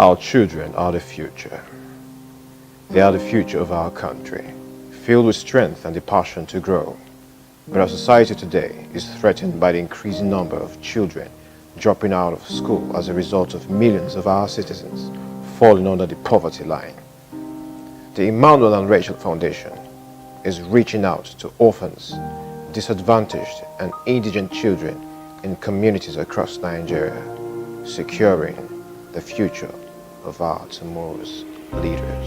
Our children are the future. They are the future of our country, filled with strength and the passion to grow. But our society today is threatened by the increasing number of children dropping out of school as a result of millions of our citizens falling under the poverty line. The Emmanuel Rachel Foundation is reaching out to orphans, disadvantaged and indigent children in communities across Nigeria, securing the future of our tomorrow's leaders.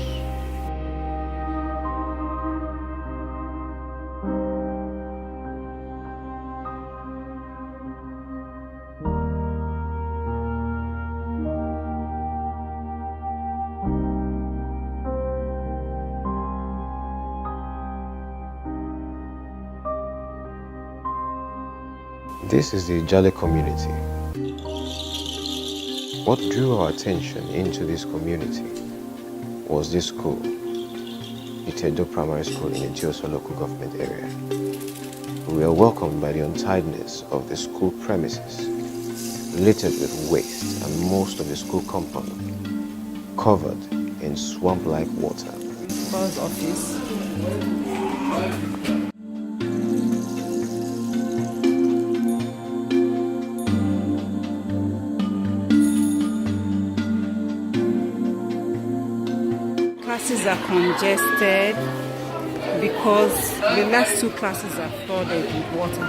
This is the Itedo Community. What drew our attention into this community was this school, Itedo Primary School in the Itedo local government area. We were welcomed by the untidiness of the school premises, littered with waste and most of the school compound covered in swamp-like water. Because of this, classes are congested because the last two classes are flooded with water.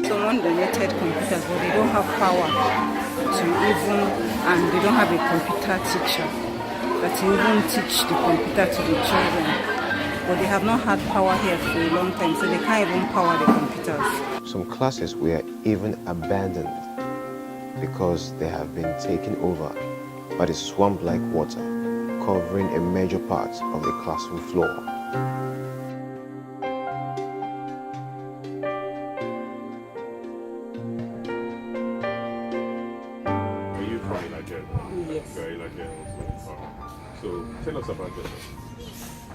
Someone donated computers, but they don't have power to even, and they don't have a computer teacher that will even teach the computer to the children. But they have not had power here for a long time, so they can't even power the computers. Some classes were even abandoned because they have been taken over by the swamp-like water covering a major part of the classroom floor. Are you from Nigeria? Yes. Very Nigerian also. So tell us about yourself.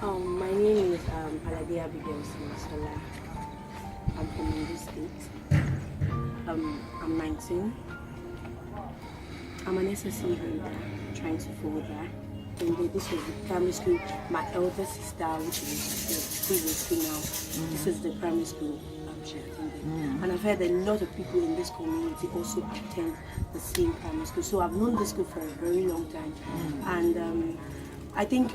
My name is Alade Abigail Sola. I'm from Ondo State. I'm 19. I'm an SSC holder, trying to forward that. And this was the primary school. My elder sister, which is the previous school now, this is the primary school she attended. And I've heard a lot of people in this community also attend the same primary school. So I've known this school for a very long time. And I think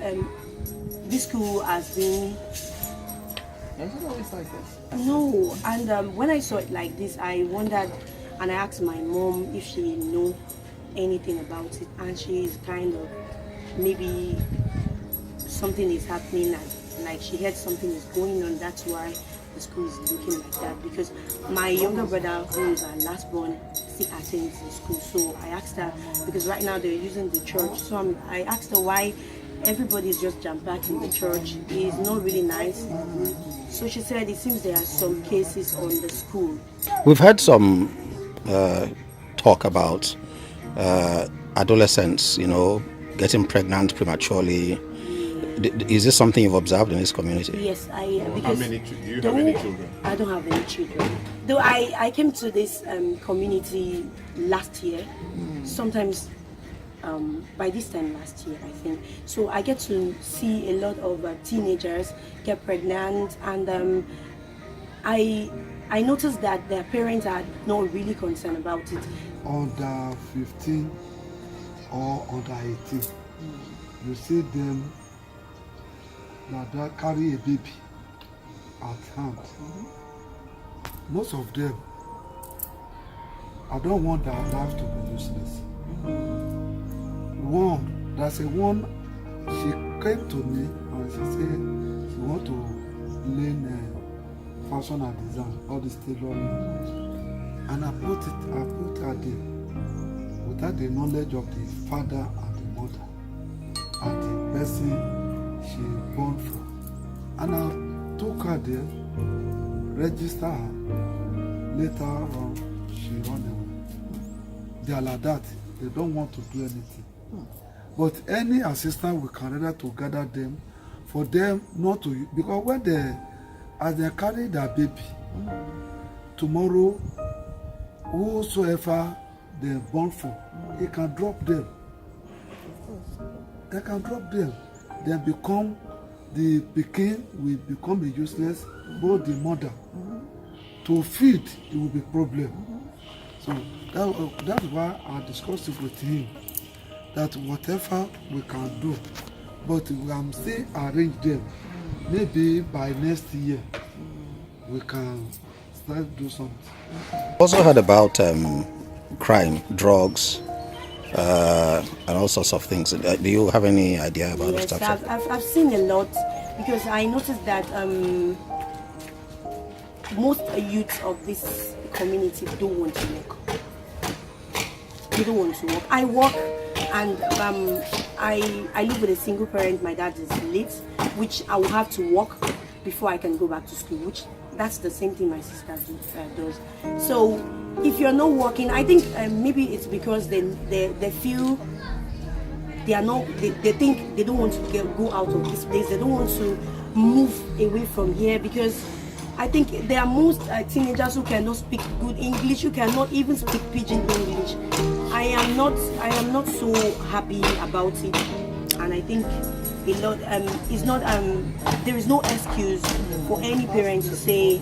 this school has been... Is it always like this? No, and when I saw it like this, I wondered, and I asked my mom if she knew anything about it, and she is kind of, maybe something is happening, like she heard something is going on, that's why the school is looking like that, because my younger brother, who is our last born, still attends the school. So I asked her, because right now they're using the church, so I asked her why everybody is just jump back in the church. It's not really nice. So she said it seems there are some cases on the school. We've had some talk about adolescents, getting pregnant prematurely. Is this something you've observed in this community? Yes, because How many do you have any children? I don't have any children. Though I came to this community last year, sometimes by this time last year, I think. So I get to see a lot of teenagers get pregnant, and I noticed that their parents are not really concerned about it. Under 15 or under 18, you see them that carry a baby at hand. Most of them, I don't want their life to be useless. There's a one, she came to me and she said she want to learn fashion and design, all this tailoring. And I put her there without the knowledge of the father and the mother and the person she born from. And I took her there, register her. Later on, she run away. They are like that. They don't want to do anything. But any assistance we can render to gather them, for them not to, because when they as they carry their baby, tomorrow, whosoever they born for, he can drop them. They can drop them. They become, the pikin will become a useless, both the mother. To feed, it will be a problem. So that's why I discussed it with him, that whatever we can do, but we can still arrange them. Maybe by next year, we can start do something. Also heard about crime, drugs, and all sorts of things. Do you have any idea about yes, stuff? I've seen a lot, because I noticed that most youth of this community don't want to work. They don't want to work. I work, and I live with a single parent. My dad is late, which I will have to work before I can go back to school, which that's the same thing my sister does. So if you're not working, I think maybe it's because they feel they are not, they think they don't want to go out of this place. They don't want to move away from here, because I think there are most teenagers who cannot speak good English, who cannot even speak pidgin English. I am not so happy about it, and I think a lot is not there is no excuse for any parent to say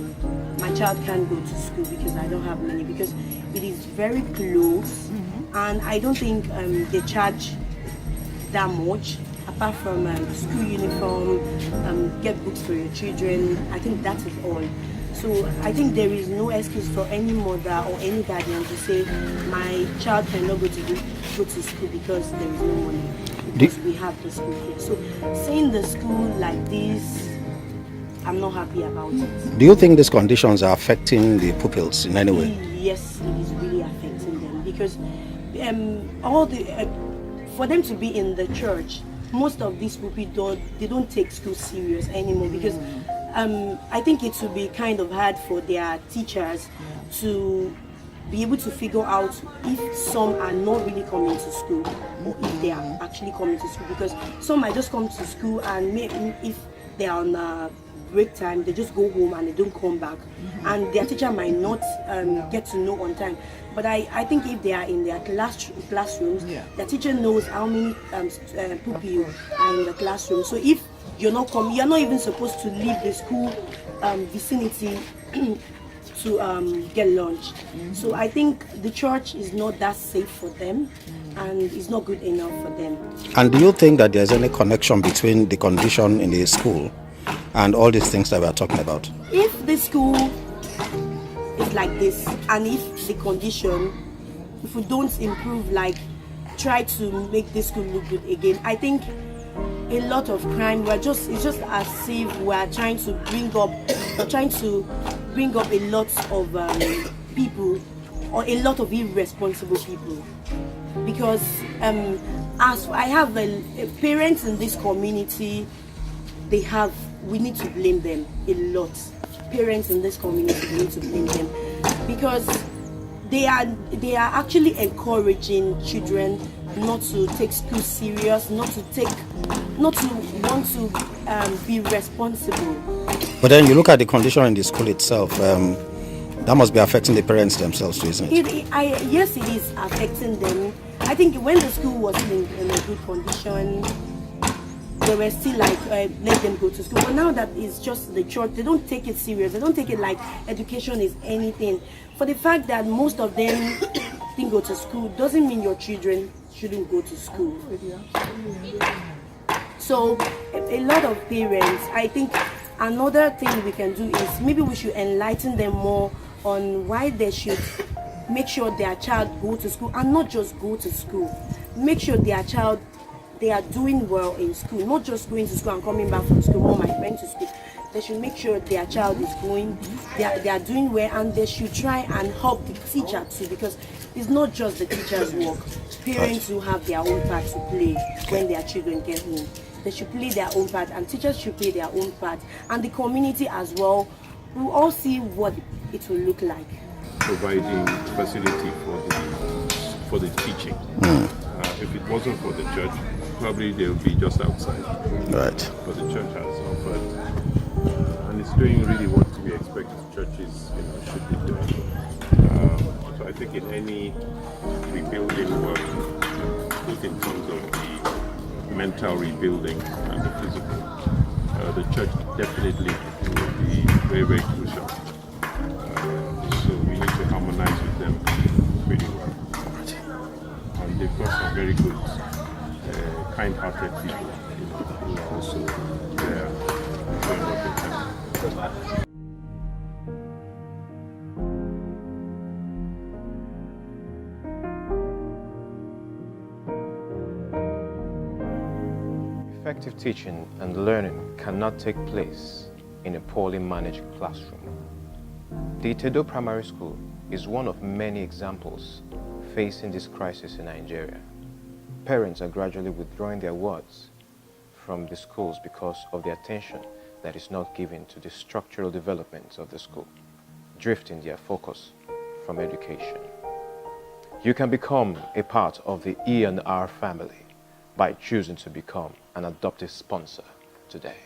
my child can't go to school because I don't have money, because it is very close, and I don't think they charge that much. Apart from school uniform, get books for your children, I think that is all. So I think there is no excuse for any mother or any guardian to say my child cannot go to school because there is no money, because we have the school here. So seeing the school like this, I'm not happy about it. Do you think these conditions are affecting the pupils in any way? Yes, it is really affecting them, because for them to be in the church, most of these people don't take school serious anymore, because I think it would be kind of hard for their teachers to be able to figure out if some are not really coming to school or if they are actually coming to school, because some might just come to school and if they are on break time, they just go home and they don't come back, and their teacher might not get to know on time. But I think if they are in their classrooms, the teacher knows how many pupils are in the classroom. So if you're not coming, you're not even supposed to leave the school vicinity to get lunch. So I think the church is not that safe for them, and it's not good enough for them. And do you think that there's any connection between the condition in the school and all these things that we are talking about? If the school is like this, and if the condition, if we don't improve, like try to make this school look good again, I think a lot of crime, it's just as if we're trying to bring up a lot of people, or a lot of irresponsible people, because as I have parents in this community, we need to blame them a lot. Parents in this community, we need to blame them, because they are actually encouraging children not to take school serious, not to want to be responsible. But then you look at the condition in the school itself, that must be affecting the parents themselves too, isn't it? Yes, it is affecting them. I think when the school was in a good condition, they were still like, let them go to school. But now that it's just the church, they don't take it serious. They don't take it like education is anything. For the fact that most of them didn't go to school doesn't mean your children shouldn't go to school. So a lot of parents, I think another thing we can do is maybe we should enlighten them more on why they should make sure their child go to school, and not just go to school. Make sure their child, they are doing well in school, not just going to school and coming back from school. Mom, I went to school. They should make sure their child is going, they are doing well, and they should try and help the teacher too, because it's not just the teacher's work. Parents who have their own part to play when their children get home. They should play their own part, and teachers should play their own part, and the community as well. We'll all see what it will look like. Providing facility for the teaching. If it wasn't for the church, probably they would be just outside. Right. But the church has offered, and and it's doing really what we expect churches should be doing. So I think in any rebuilding work, both in terms of the mental rebuilding and the physical, the church definitely will be very, very crucial. So we need to harmonize with them pretty well. And they've got some very good, kind-hearted people who are also there doing what they can. Effective teaching and learning cannot take place in a poorly managed classroom. The Itedo Primary School is one of many examples facing this crisis in Nigeria. Parents are gradually withdrawing their words from the schools because of the attention that is not given to the structural development of the school, drifting their focus from education. You can become a part of the E&R family by choosing to become an adoptive sponsor today.